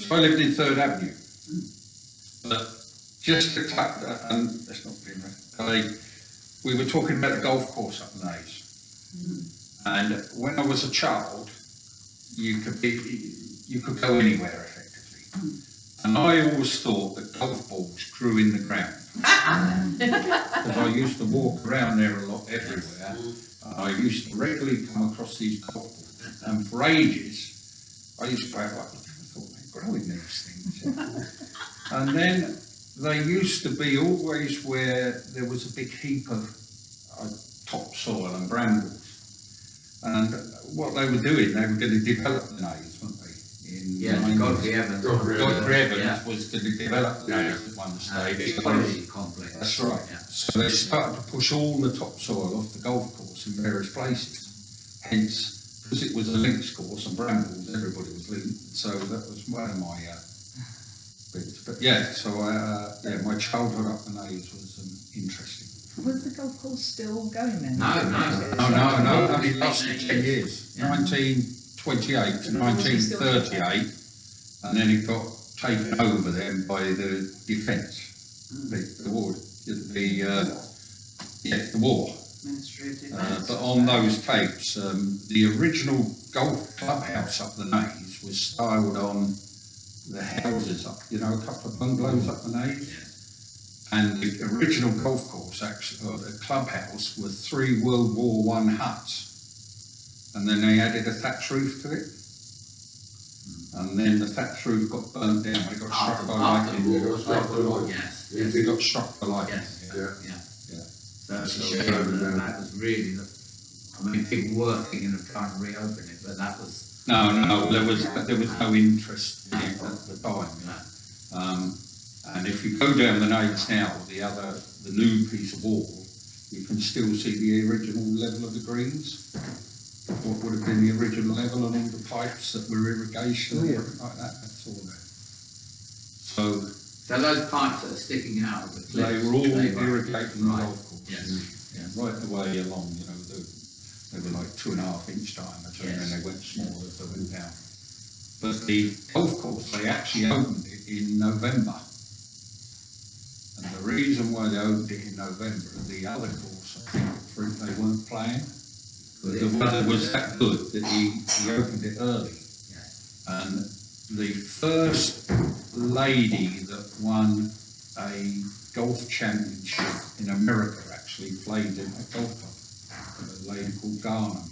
So I lived in 3rd Avenue, but just to cut, and that's not being right, we were talking about the golf course up the Naze. And when I was a child, you could go anywhere effectively. And I always thought that golf balls grew in the ground. Because I used to walk around there a lot everywhere. And I used to regularly come across these golf balls. And for ages, I used to go out like, I thought they're growing these things. And then they used to be always where there was a big heap of topsoil and brambles. And what they were doing, they were going to develop the Naze, weren't they? Godfrey Evans. Godfrey Evans was going to develop the Naze at one stage. Ecology complex. That's right. Yeah. So they started to push all the topsoil off the golf course in various places. Hence, because it was a links course and brambles, everybody was linked. So that was one of my bits. But yeah, so my childhood up the Naze was interesting. Was the golf course still going then? No. Only lasted 10 years. 1928 to 1938, and then it got taken over then by the defence, the war. The war. Ministry of Defence. But on those tapes, the original golf clubhouse up the Naze was styled on the houses up, a couple of bungalows up the Naze. And the original golf course, actually, or the clubhouse, were 3 World War I huts. And then they added a thatch roof to it. And then the thatch roof got burnt down. They got struck by lightning. They got struck by lightning. So that was really people were thinking of trying to reopen it, but that was... No, there was no interest in it at the time. And if you go down the Naze now, the new piece of wall, you can still see the original level of the greens. What would have been the original level and all the pipes that were irrigation and everything like that, that's all there. So those pipes that are sticking out of the cliffs, they were all irrigating the golf course. Yes. Right the way along, they were like 2.5 inch diameter, and then they went smaller as they went down. But the golf course, they actually opened it in November. And the reason why they opened it in November, the other course, I think they weren't playing. But the weather was that good that he opened it early. And the first lady that won a golf championship in America actually played in a golf club, a lady called Garner.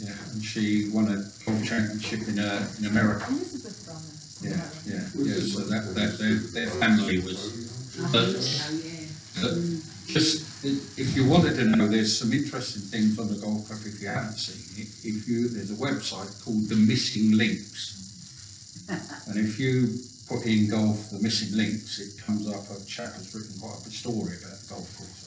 Yeah, and she won a golf championship in America. Elizabeth Garner. Yeah. So that their family was. But just if you wanted to know, there's some interesting things on the golf club if you haven't seen it. There's a website called The Missing Links, and if you put in golf, The Missing Links, it comes up. A chap has written quite a story about the golf course.